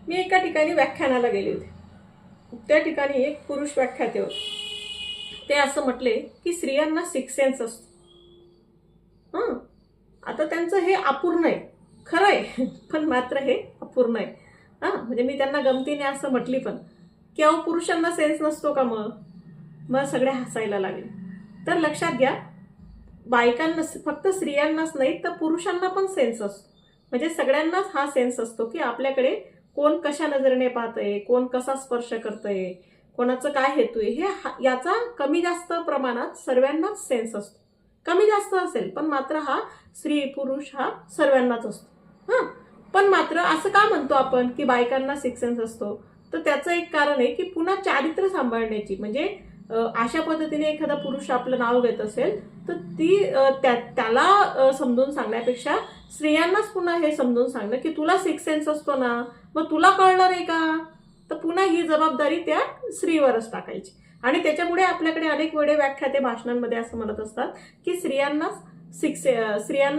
मी एका ठिकाणी व्याख्यानाला गेले होते. त्या ठिकाणी एक पुरुष व्याख्याते होते. ते असं म्हटले की स्त्रियांना सिक्स सेन्स असतो. आता त्यांचं हे अपूर्ण आहे, खरं आहे, पण मात्र हे अपूर्ण आहे. म्हणजे मी त्यांना गमतीने असं म्हटली पण की अहो पुरुषांना सेन्स नसतो का? मग सगळे हसायला लागले. तर लक्षात घ्या, बायकांना फक्त स्त्रियांनाच नाही तर पुरुषांना पण सेन्स असतो. म्हणजे सगळ्यांनाच हा सेन्स असतो की आपल्याकडे कोण कशा नजरेने पाहतंय, कोण कसा स्पर्श करतंय, कोणाचं काय हेतू आहे, हे याचा कमी जास्त प्रमाणात सर्वांनाच सेन्स असतो. कमी जास्त असेल पण मात्र हा स्त्री पुरुष हा सर्वांनाच असतो. पण मात्र असं का म्हणतो आपण की बायकांना सिक्स सेन्स असतो? तर त्याचं एक कारण आहे की पुन्हा चारित्र्य सांभाळण्याची, म्हणजे अशा पद्धतीने एखादा पुरुष आपलं नाव घेत असेल तर ती त्याला समजून सांगण्यापेक्षा स्त्रियांनाच पुन्हा हे समजून सांगणं की तुला सिक्स सेन्स असतो ना, मग तुला कळणार आहे का? तर पुन्हा ही जबाबदारी त्या स्त्रीवरच टाकायची. आणि त्याच्यामुळे आपल्याकडे अनेक वेळे व्याख्याते भाषणांमध्ये असं म्हणत असतात की स्त्रियांना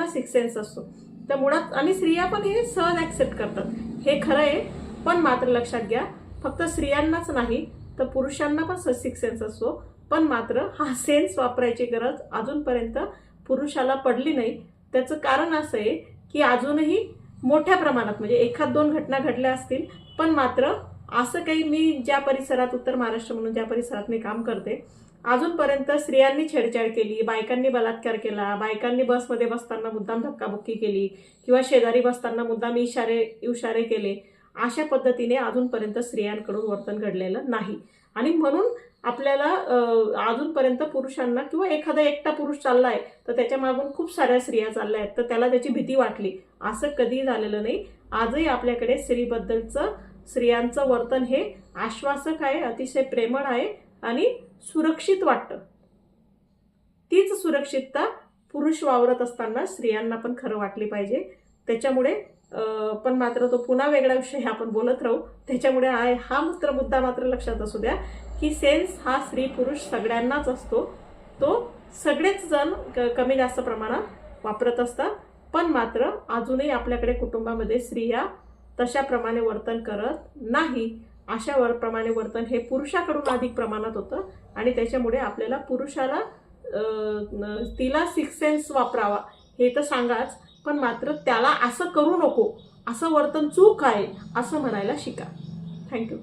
सिक्स सेन्स असतो. तर मुळात आणि स्त्रिया पण हे सहज ऍक्सेप्ट करतात, हे खरं आहे. पण मात्र लक्षात घ्या, फक्त स्त्रियांनाच नाही तर पुरुषांना पण सिक्स सेन्स असतो. पण मात्र हा सेन्स वापरायची गरज अजूनपर्यंत पुरुषाला पडली नाही. त्याचं कारण असं आहे की अजूनही मोठ्या प्रमाणात, म्हणजे एखाद दोन घटना घडल्या असतील, पण मात्र असं काही मी ज्या परिसरात, उत्तर महाराष्ट्र म्हणून ज्या परिसरात मी काम करते, अजूनपर्यंत स्त्रियांनी छेडछाड केली, बायकांनी बलात्कार केला, बायकांनी बसमध्ये बसताना मुद्दाम धक्काबुक्की केली किंवा शेजारी बसताना मुद्दाम इशारे केले, अशा पद्धतीने अजूनपर्यंत स्त्रियांकडून वर्तन घडलेलं नाही. आणि म्हणून आपल्याला अजूनपर्यंत पुरुषांना किंवा एखादा एकटा पुरुष चाललाय तर त्याच्या मागून खूप साऱ्या स्त्रिया चालल्या आहेत तर त्याला त्याची भीती वाटली, असं कधी झालेलं नाही. आजही आपल्याकडे स्त्रियांचं वर्तन हे आश्वासक आहे, अतिशय प्रेमळ आहे आणि सुरक्षित वाटतं. तीच सुरक्षितता पुरुष वावरत असताना स्त्रियांना पण खरं वाटली पाहिजे. त्याच्यामुळे पण मात्र तो पुन्हा वेगळा विषय आपण बोलत राहू. त्याच्यामुळे हा मुद्दा मात्र लक्षात असू द्या की सेन्स हा स्त्री पुरुष सगळ्यांनाच असतो. तो सगळेच जण कमी जास्त प्रमाणात वापरत असतात. पण मात्र अजूनही आपल्याकडे कुटुंबामध्ये स्त्रिया तशा प्रमाणे वर्तन करत नाही. अशा प्रमाणे वर्तन हे पुरुषाकडून अधिक प्रमाणात होतं आणि त्याच्यामुळे आपल्याला पुरुषाला तिला सिक्स सेन्स वापरावा हे तर सांगाच, पण मात्र त्याला असं करू नको, असं वर्तन चूक आहे असं म्हणायला शिका. थँक्यू.